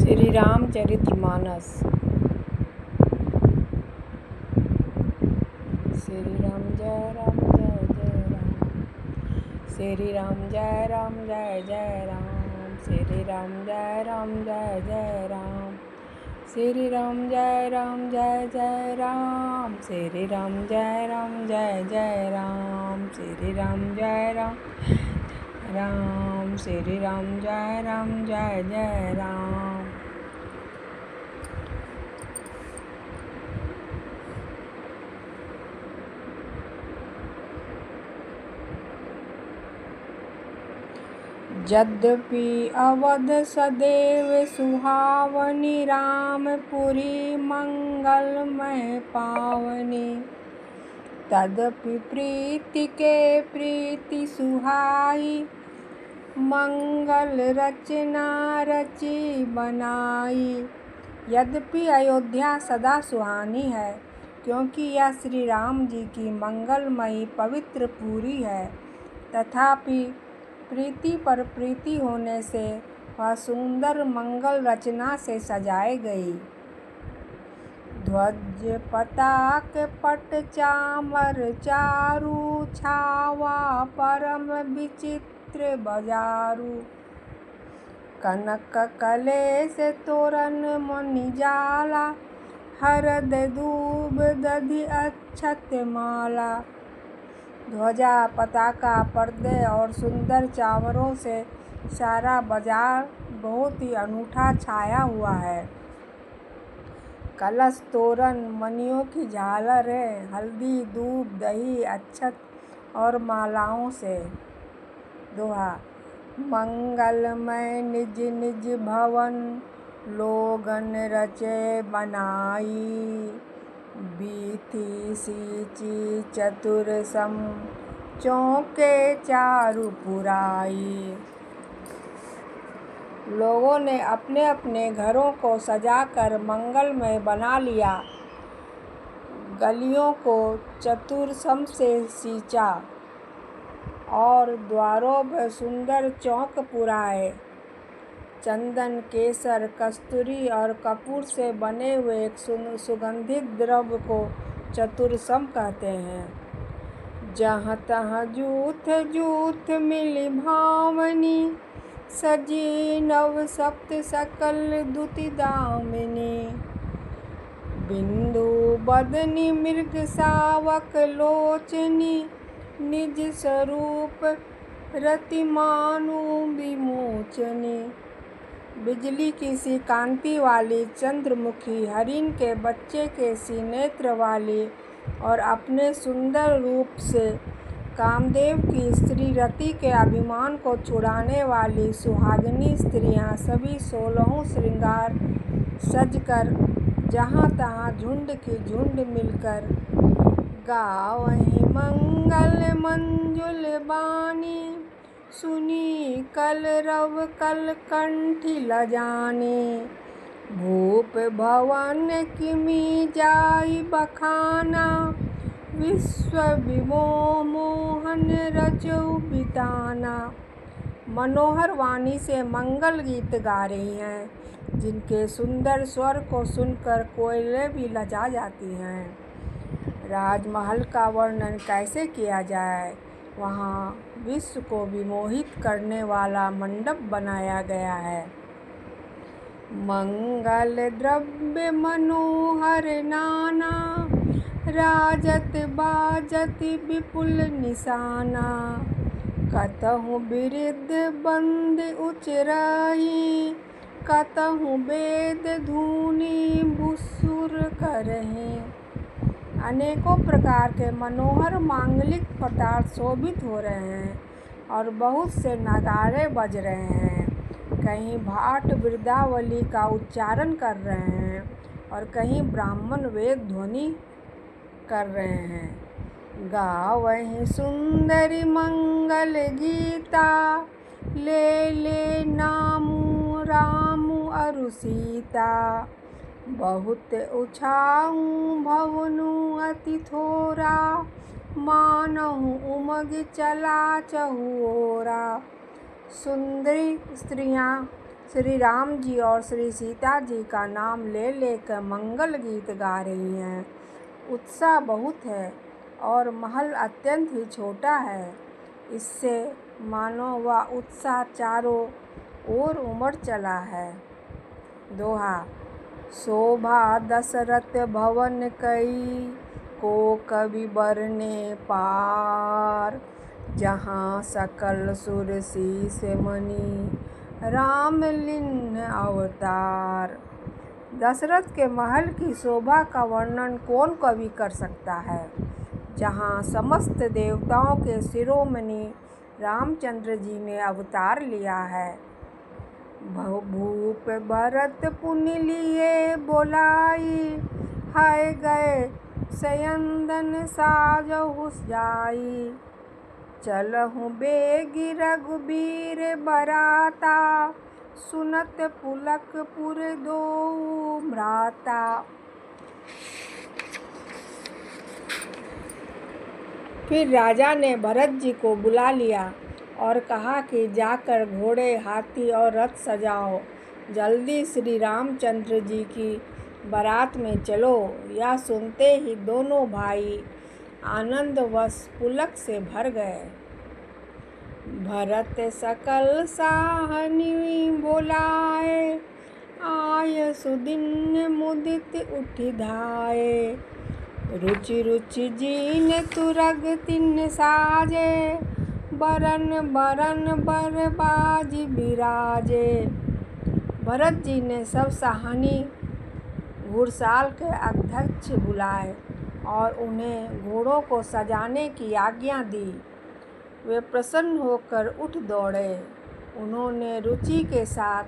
श्री रामचरितमानस। श्री राम जय राम जय जय राम। श्री राम जय राम जय जय राम। श्री राम जय राम जय जय राम। श्री राम जय राम जय जय राम। श्री राम जय राम जय जय राम। श्री राम जय राम राम। श्री राम जय राम जय जय राम। यद्यपि अवध सदैव सुहावनी, रामपुरी मंगलमय पावनी। तदपि प्रीति के प्रीति सुहाई, मंगल रचना रची बनाई। यद्यपि अयोध्या सदा सुहानी है, क्योंकि यह श्री राम जी की मंगलमयी पवित्र पुरी है, तथापि प्रीति पर प्रीति होने से वह सुंदर मंगल रचना से सजाई गई। ध्वज पताक पट चामर चारु, छावा परम विचित्र बजारू। कनक कलेश तोरण मणि जाला, हरद दूब दधि अक्षत माला। ध्वजा पताका पर्दे और सुंदर चावरों से सारा बाजार बहुत ही अनूठा छाया हुआ है। कलश तोरण मणियों की झालर है, हल्दी दूब दही अक्षत और मालाओं से। दोहा। मंगलमय निज निज भवन, लोगन रचे बनाई। बीथी सींची चतुर सम, चौके चारु पुराई। लोगों ने अपने अपने घरों को सजाकर मंगलमय बना लिया। गलियों को चतुरसम से सींचा और द्वारों पर सुंदर चौक पुराए। चंदन, केसर, कस्तूरी और कपूर से बने हुए एक सुगंधित द्रव्य को चतुरसम कहते हैं। जहाँ तहाँ जूथ जूथ मिली भावनी, सजी नव सप्त सकल दुति दामिनी। बिंदु बदनी मृग सावक लोचनी, निज स्वरूप रतिमानु विमोचनी। बिजली की सी कांति वाली, चंद्रमुखी हरिण के बच्चे के सी नेत्र वाली और अपने सुंदर रूप से कामदेव की स्त्री रति के अभिमान को छुड़ाने वाली सुहागिनी स्त्रियां सभी 16 श्रृंगार सजकर जहाँ तहाँ झुंड की झुंड मिलकर गावहीं मंगल मंजुल बानी। सुनी कलरव कलकंठी लजानी, भूप भवन किमी जाई बखाना। विश्व विभो मोहन रचऊ बिताना। मनोहर वाणी से मंगल गीत गा रही हैं, जिनके सुंदर स्वर को सुनकर कोयलें भी लजा जाती हैं। राजमहल का वर्णन कैसे किया जाए। वहाँ विश्व को विमोहित करने वाला मंडप बनाया गया है। मंगल द्रव्य मनोहर नाना, राजत बाजत विपुल निशाना। कतहु बिरिद बंद उच्च रही, कतहु वेद धूनी भुसुर करहीं। अनेकों प्रकार के मनोहर मांगलिक पदार्थ शोभित हो रहे हैं और बहुत से नगाड़े बज रहे हैं। कहीं भाट वृंदावली का उच्चारण कर रहे हैं और कहीं ब्राह्मण वेद ध्वनि कर रहे हैं। गावहीं सुंदरी मंगल गीता, ले ले नामु रामु अरु सीता। बहुत उछाऊं भवनु अति थोरा, मानहु उमग चला चहुओरा। सुंदरी स्त्रियां श्री राम जी और श्री सीता जी का नाम ले लेकर मंगल गीत गा रही हैं। उत्साह बहुत है और महल अत्यंत ही छोटा है। इससे मानो वह उत्साह चारों ओर उमड़ चला है। दोहा। शोभा दशरथ भवन कई, को कवि बरने पार। जहाँ सकल सुर शीस मणि, राम लिन्ह अवतार। दशरथ के महल की शोभा का वर्णन कौन कवि कर सकता है, जहाँ समस्त देवताओं के शिरोमणि रामचंद्र जी ने अवतार लिया है। भूप भरत पुनि लिए बोलाई, हाय गए सयंदन साजहु जाई। चलहु बेगी रघुबीर बराता, सुनत पुलकपुर दोऊ भ्राता। फिर राजा ने भरत जी को बुला लिया और कहा कि जाकर घोड़े, हाथी और रथ सजाओ। जल्दी श्री रामचंद्र जी की बारात में चलो। यह सुनते ही दोनों भाई आनंदवश पुलक से भर गए। भरत सकल साहनी बोलाए, आय सुदिन मुदित उठि धाये। रुचि रुचि जीन तुरग तिन साजे, बरन बरन बर बाजी बिराजे। भरत जी ने सब साहनी घुड़साल के अध्यक्ष बुलाए और उन्हें घोड़ों को सजाने की आज्ञा दी। वे प्रसन्न होकर उठ दौड़े। उन्होंने रुचि के साथ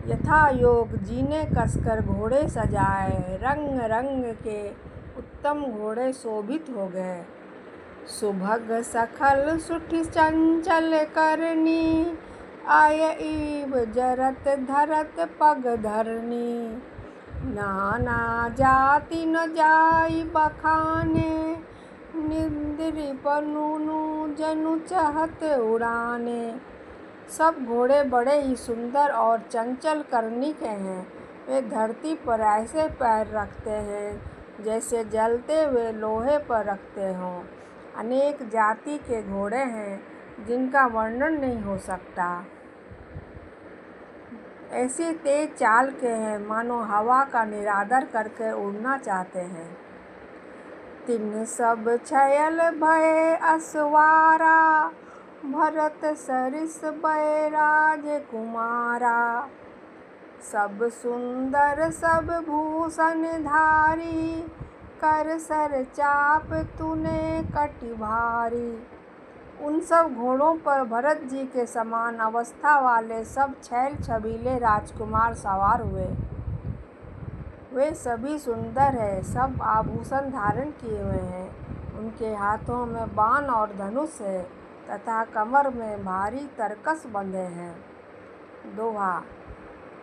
यथायोग जीने कसकर घोड़े सजाए। रंग रंग के उत्तम घोड़े शोभित हो गए। सुभग सखल सुठि चंचल करनी, आयईब जरत धरत पग धरनी। नाना जाति न जाई बखाने, निद्रि पनुनु जनु चहत उड़ाने। सब घोड़े बड़े ही सुंदर और चंचल करनी के हैं। वे धरती पर ऐसे पैर रखते हैं जैसे जलते हुए लोहे पर रखते हों। अनेक जाति के घोड़े हैं जिनका वर्णन नहीं हो सकता। ऐसी तेज चाल के हैं मानो हवा का निरादर करके उड़ना चाहते हैं। तिन सब छयल भय असवारा, भरत सरिस भय राजकुमारा। सब सुंदर सब भूषण धारी, कर सर चाप तूने कटि भारी। उन सब घोड़ों पर भरत जी के समान अवस्था वाले सब छैल छबीले राजकुमार सवार हुए। वे सभी सुंदर हैं, सब आभूषण धारण किए हुए हैं। उनके हाथों में बाण और धनुष है तथा कमर में भारी तरकस बंधे हैं। दोहा।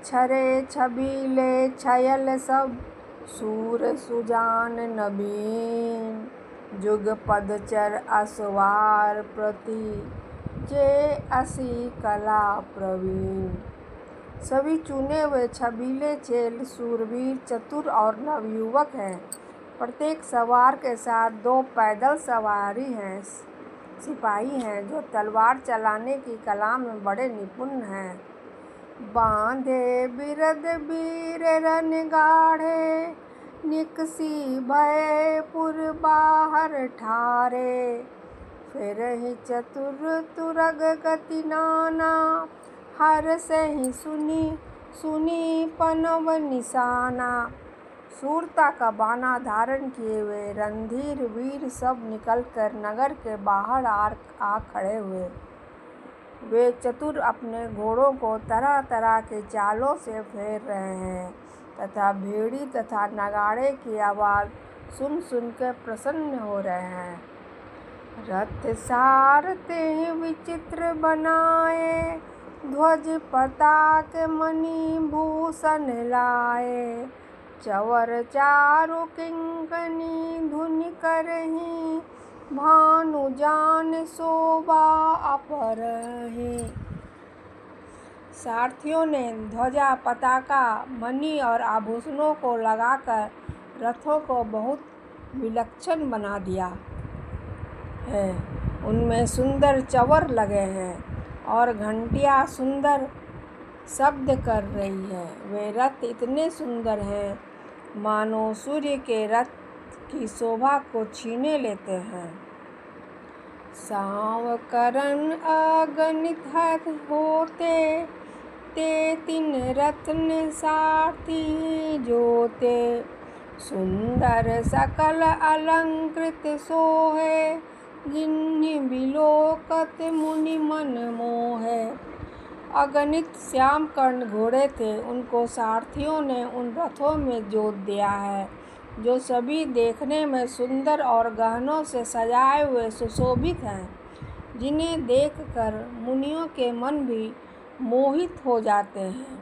छरे छबीले छयल सब, सूर सुजान नबीन। जुग पदचर असवार प्रति, जे असी कला प्रवीण। सभी चुने हुए छबीले चेल सूरवीर, चतुर और नवयुवक हैं। प्रत्येक सवार के साथ 2 पैदल सवारी हैं, सिपाही हैं जो तलवार चलाने की कला में बड़े निपुण हैं। बांधे बिरद वीर रन गाढ़े, निकसी भय पुर बाहर ठारे। फिरहि चतुर तुरग गति नाना, हर सहि सुनी सुनी पनव निशाना। शूरता का बाना धारण किए हुए रणधीर वीर सब निकलकर नगर के बाहर आ खड़े हुए। वे चतुर अपने घोड़ों को तरह तरह के चालों से फेर रहे हैं तथा भेड़ी तथा नगाड़े की आवाज़ सुन सुनकर प्रसन्न हो रहे हैं। रथ सारथे विचित्र बनाए, ध्वज पताक मणि भूषण लाए। चवर चारु किंकनी धुनि करहीं, भानु जान शोभा अपरहीं। सारथियों ने ध्वजा, पताका, मणि और आभूषणों को लगाकर रथों को बहुत विलक्षण बना दिया है। उनमें सुंदर चवर लगे हैं और घंटियां सुंदर शब्द कर रही है। वे रथ इतने सुंदर हैं मानो सूर्य के रथ की शोभा को छीने लेते हैं। सांवकरन अगणित हाथ होते, ते तीन रत्न सारथी जोते। सुंदर सकल अलंकृत सोहे, जिन्हि बिलोकत मुनि मन मोहे। अगणित श्याम कर्ण घोड़े थे, उनको सारथियों ने उन रथों में जोत दिया है जो सभी देखने में सुंदर और गहनों से सजाए हुए सुशोभित हैं, जिन्हें देखकर मुनियों के मन भी मोहित हो जाते हैं।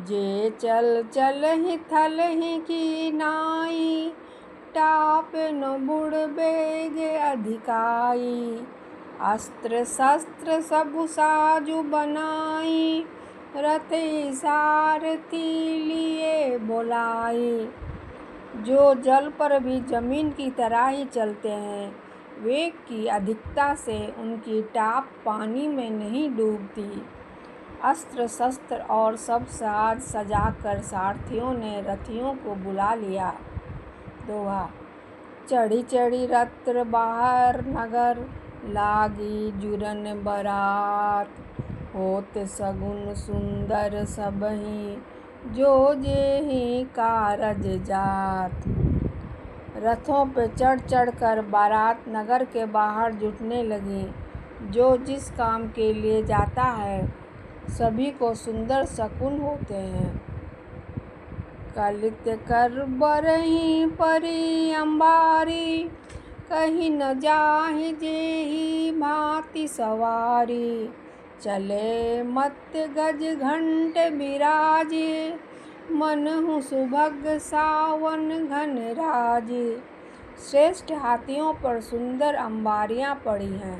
जे चल चलहि थलहि की नाई, टाप न बुड़ बेग अधिकाई। अस्त्र शस्त्र सबु साजु बनाई, रथ सारथी लिए बोलाई। जो जल पर भी जमीन की तरह ही चलते हैं, वेग की अधिकता से उनकी टाप पानी में नहीं डूबती। अस्त्र शस्त्र और सब साज सजाकर सारथियों ने रथियों को बुला लिया। दोहा। चढ़ी चढ़ी रथ बाहर नगर, लागी जुरन बरात। होत सगुन सुंदर सबहि, जो जेहि कारज जात। रथों पे चढ़ चढ़ कर बारात नगर के बाहर जुटने लगी। जो जिस काम के लिए जाता है, सभी को सुंदर शकुन होते हैं। कलित कर बरही परी अंबारी, कहीं न जाहि जेहि भांति सवारी। चले मत गज घंट बिराजे, मनहु सुभग सावन घन राजे। श्रेष्ठ हाथियों पर सुंदर अंबारियां पड़ी हैं।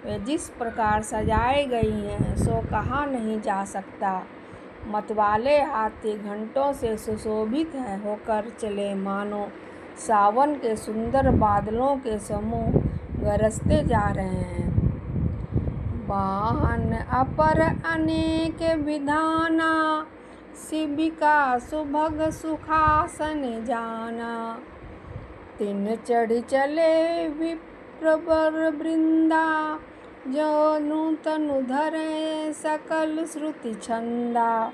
वे जिस प्रकार सजाई गई हैं सो कहा नहीं जा सकता। मतवाले हाथी घंटों से सुशोभित होकर चले, मानो सावन के सुंदर बादलों के समूह गरजते जा रहे हैं। वाहन अपर अनेक विधाना, शिबिका सुभग सुखासन जाना। तिन चढ़ी चले विप्रवर वृंदा, जनु तनु धरे सकल श्रुति छंदा।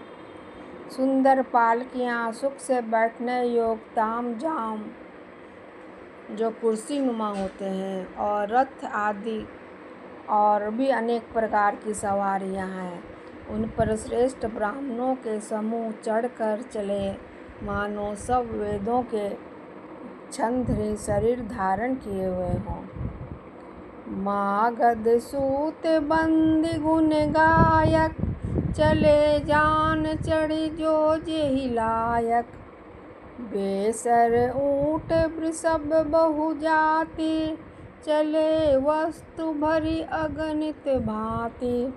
सुंदर पालकियां, सुख से बैठने योग्य ताम जाम जो कुर्सी नुमा होते हैं, और रथ आदि और भी अनेक प्रकार की सवारियां हैं। उन पर श्रेष्ठ ब्राह्मणों के समूह चढ़कर चले, मानो सब वेदों के छंद ही शरीर धारण किए हुए हों। मागध सूत बंदी गुण गायक, चले जान चढ़ी जो जेहि लायक। बेसर ऊंट वृषभ बहु जाति, चले वस्तु भरी अगणित भांति।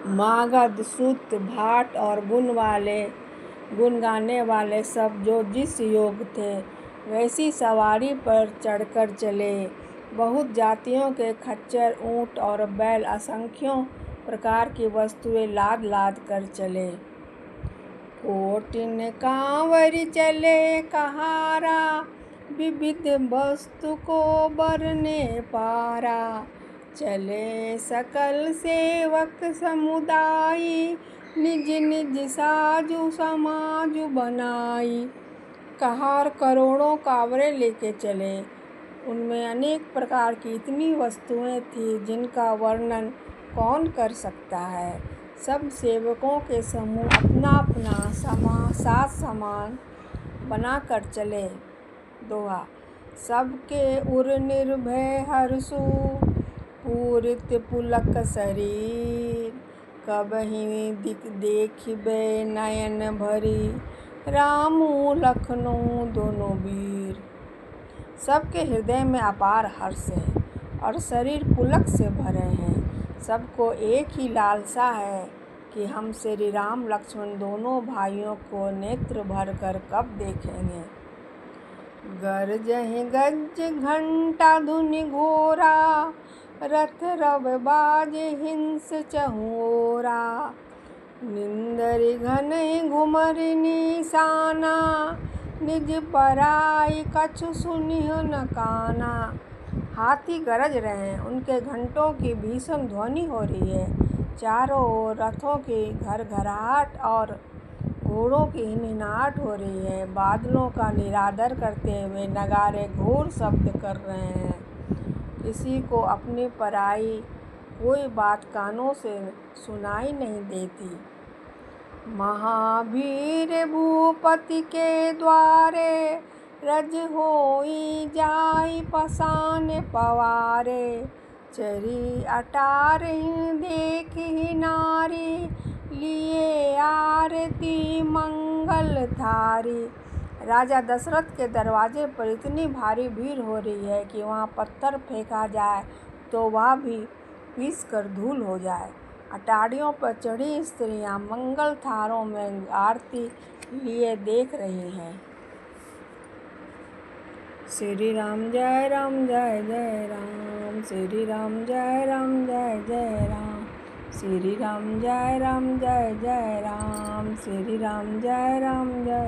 मागध सूत भाट और गुण गाने वाले सब जो जिस योग थे, वैसी सवारी पर चढ़कर चले। बहुत जातियों के खच्चर, ऊंट और बैल असंख्यों प्रकार की वस्तुएं लाद लाद कर चले। कोटिन कांवरी चले कहारा, विविध वस्तु को बरने पारा। चले सकल सेवक समुदायी, निज निज साजु समाजु बनाई। कहार करोड़ों कांवरे लेके चले। उनमें अनेक प्रकार की इतनी वस्तुएं थी जिनका वर्णन कौन कर सकता है। सब सेवकों के समूह अपना अपना साज सामान बनाकर चले। दोहा। सबके उर निर्भय हर्षु, पूरित पुलक शरीर। कबहि देखिबे नयन भरी, रामु लखनऊ दोनों वीर। सबके हृदय में अपार हर्ष है और शरीर पुलक से भरे हैं। सबको एक ही लालसा है कि हम श्री राम लक्ष्मण दोनों भाइयों को नेत्र भर कर कब देखेंगे। गरजहि गज घंटा धुनि घोरा, रथ रव बाजे हिंस चहुओरा। निंदरि घनहि घुमरि निशाना, निज पराई कछु सुनिह न काना। हाथी गरज रहे हैं, उनके घंटों की भीषण ध्वनि हो रही है। चारों ओर रथों की घरघराहट और घोड़ों की हिनहिनाहट हो रही है। बादलों का निरादर करते हुए नगारे घोर शब्द कर रहे हैं। किसी को अपनी पराई कोई बात कानों से सुनाई नहीं देती। महावीर भूपति के द्वारे, रज होई जाई पसान पवारे। चरी अटारहि देखहि नारी, लिए आरती मंगल थारी। राजा दशरथ के दरवाजे पर इतनी भारी भीड़ हो रही है कि वहाँ पत्थर फेंका जाए तो वह भी पीस कर धूल हो जाए। अटारियों पर चढ़ी स्त्रियाँ मंगल थारों में आरती लिए देख रही हैं। श्री राम जय राम जय जय राम, श्री राम जय राम जय जय राम, श्री राम जय राम जय जय राम, श्री राम जय राम जय